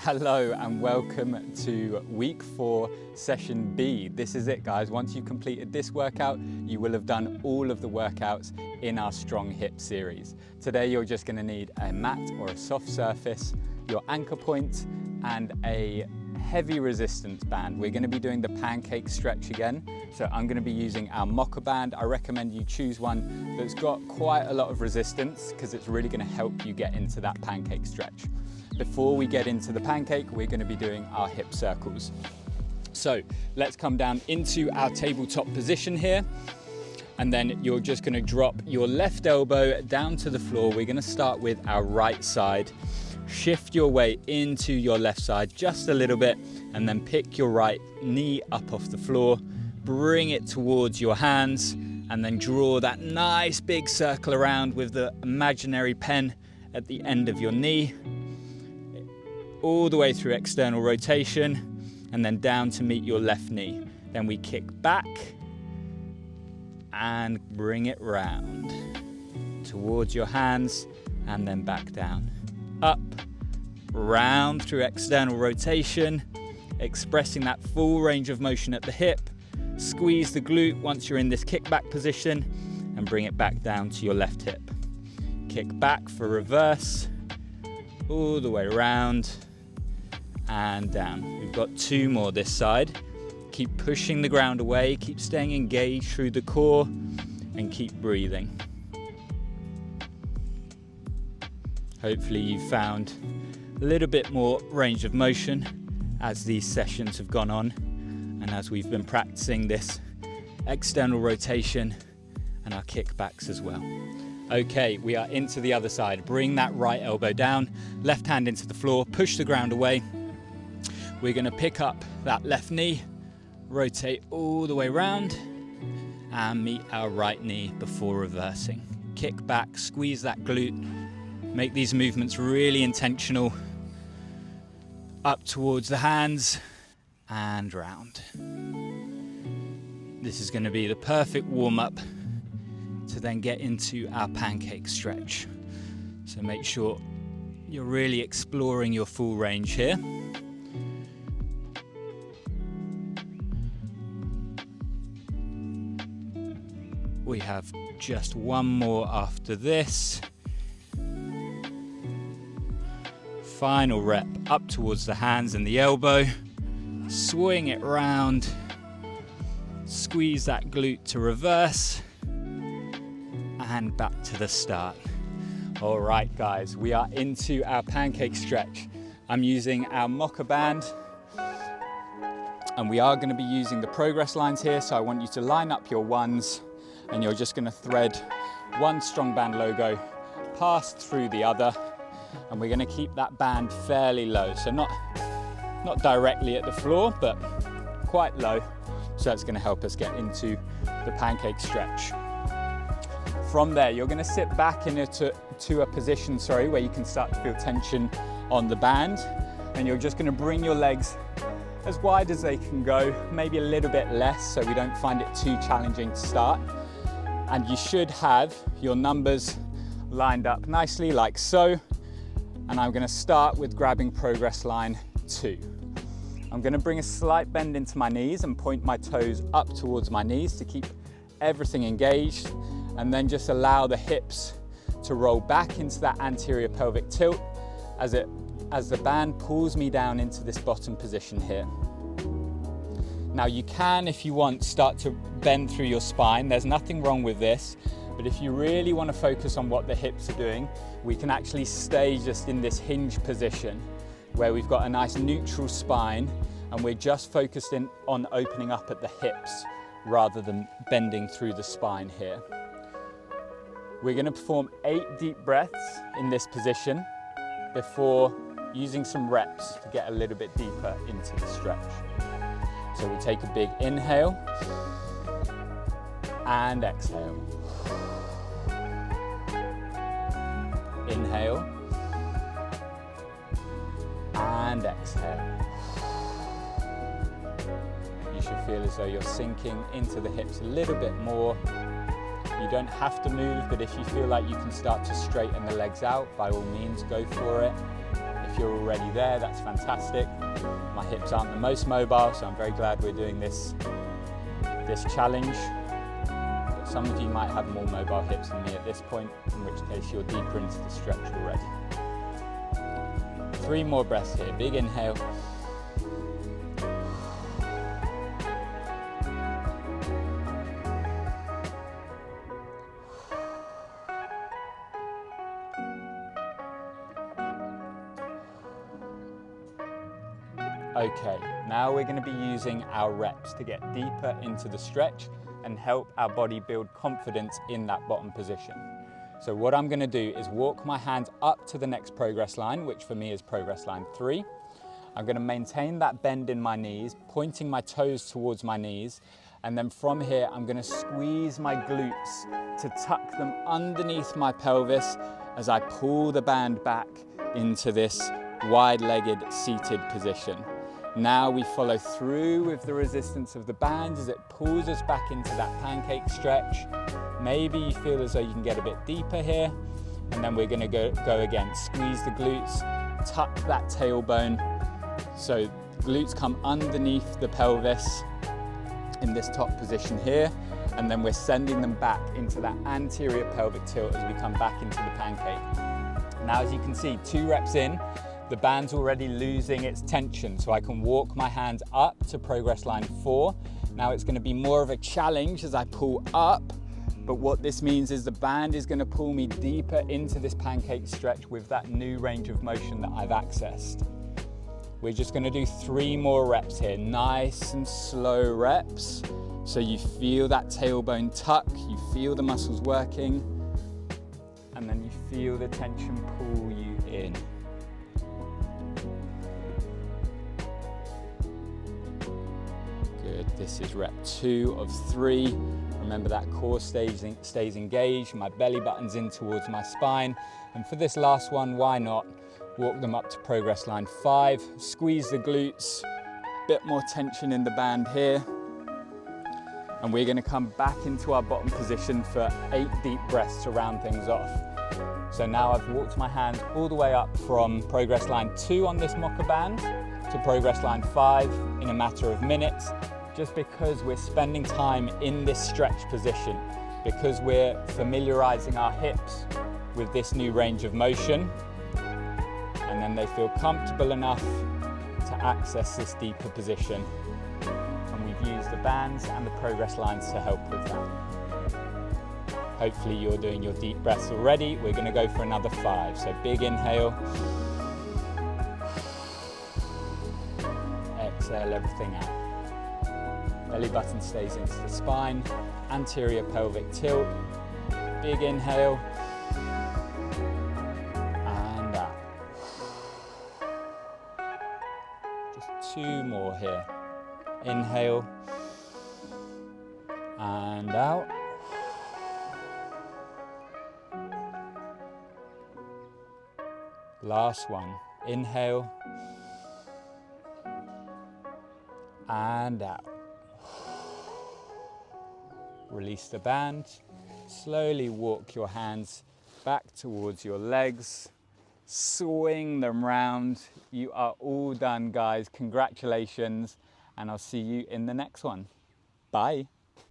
Hello and welcome to week 4, session B. This is it, guys. Once you've completed this workout, you will have done all of the workouts in our strong hip series. Today, you're just gonna need a mat or a soft surface, your anchor point, and a heavy resistance band. We're gonna be doing the pancake stretch again. So I'm gonna be using our Mocha band. I recommend you choose one that's got quite a lot of resistance because it's really gonna help you get into that pancake stretch. Before we get into the pancake, we're going to be doing our hip circles. So let's come down into our tabletop position here. And then you're just going to drop your left elbow down to the floor. We're going to start with our right side. Shift your way into your left side just a little bit, and then pick your right knee up off the floor. Bring it towards your hands, and then draw that nice big circle around with the imaginary pen at the end of your knee. All the way through external rotation and then down to meet your left knee. Then we kick back and bring it round towards your hands and then back down. Up, round through external rotation, expressing that full range of motion at the hip. Squeeze the glute once you're in this kickback position and bring it back down to your left hip. Kick back for reverse, all the way around and down. We've got 2 more this side. Keep pushing the ground away, keep staying engaged through the core, and keep breathing. Hopefully you found a little bit more range of motion as these sessions have gone on and as we've been practicing this external rotation and our kickbacks as well. Okay, we are into the other side. Bring that right elbow down, left hand into the floor, push the ground away. We're gonna pick up that left knee, rotate all the way around, and meet our right knee before reversing. Kick back, squeeze that glute. Make these movements really intentional. Up towards the hands and round. This is gonna be the perfect warm-up to then get into our pancake stretch. So make sure you're really exploring your full range here. We have just one more after this. Final rep up towards the hands and the elbow. Swing it round. Squeeze that glute to reverse. And back to the start. All right, guys, we are into our pancake stretch. I'm using our Mocha band. And we are going to be using the progress lines here. So I want you to line up your ones. And you're just going to thread one strong band logo passed through the other, and we're going to keep that band fairly low, so not directly at the floor but quite low, so that's going to help us get into the pancake stretch. From there you're going to sit back into a position where you can start to feel tension on the band, and you're just going to bring your legs as wide as they can go, maybe a little bit less so we don't find it too challenging to start. And you should have your numbers lined up nicely like so. And I'm going to start with grabbing progress line 2. I'm going to bring a slight bend into my knees and point my toes up towards my knees to keep everything engaged, and then just allow the hips to roll back into that anterior pelvic tilt as the band pulls me down into this bottom position here. Now you can, if you want, start to bend through your spine. There's nothing wrong with this, but if you really want to focus on what the hips are doing, we can actually stay just in this hinge position where we've got a nice neutral spine and we're just focused in on opening up at the hips rather than bending through the spine here. We're going to perform 8 deep breaths in this position before using some reps to get a little bit deeper into the stretch. So we take a big inhale and exhale. Inhale and exhale. You should feel as though you're sinking into the hips a little bit more. You don't have to move, but if you feel like you can start to straighten the legs out, by all means go for it. If you're already there, that's fantastic. My hips aren't the most mobile, so I'm very glad we're doing this challenge. But some of you might have more mobile hips than me at this point, in which case you're deeper into the stretch already. 3 more breaths here. Big inhale. Okay, now we're going to be using our reps to get deeper into the stretch and help our body build confidence in that bottom position. So what I'm going to do is walk my hands up to the next progress line, which for me is progress line 3. I'm going to maintain that bend in my knees, pointing my toes towards my knees, and then from here I'm going to squeeze my glutes to tuck them underneath my pelvis as I pull the band back into this wide-legged seated position. Now we follow through with the resistance of the band as it pulls us back into that pancake stretch. Maybe you feel as though you can get a bit deeper here, and then we're going to go again. Squeeze the glutes, tuck that tailbone, so glutes come underneath the pelvis in this top position here, and then we're sending them back into that anterior pelvic tilt as we come back into the pancake. Now, as you can see, 2 reps in, the band's already losing its tension, so I can walk my hands up to progress line 4. Now it's going to be more of a challenge as I pull up, but what this means is the band is going to pull me deeper into this pancake stretch with that new range of motion that I've accessed. We're just going to do 3 more reps here, nice and slow reps, so you feel that tailbone tuck, you feel the muscles working, and then you feel the tension pull you in. Good, this is rep 2 of 3. Remember that core stays engaged, my belly button's in towards my spine. And for this last one, why not walk them up to progress line 5, squeeze the glutes, bit more tension in the band here. And we're gonna come back into our bottom position for 8 deep breaths to round things off. So now I've walked my hands all the way up from progress line 2 on this Mocha band to progress line 5 in a matter of minutes, just because we're spending time in this stretch position, because we're familiarizing our hips with this new range of motion, and then they feel comfortable enough to access this deeper position. And we've used the bands and the progress lines to help with that. Hopefully you're doing your deep breaths already. We're going to go for another 5. So big inhale. Exhale everything out. Belly button stays into the spine. Anterior pelvic tilt. Big inhale. And out. Just 2 more here. Inhale. And out. Last one. Inhale. And out. Release the band. Slowly walk your hands back towards your legs. Swing them round. You are all done, guys. Congratulations. And I'll see you in the next one. Bye.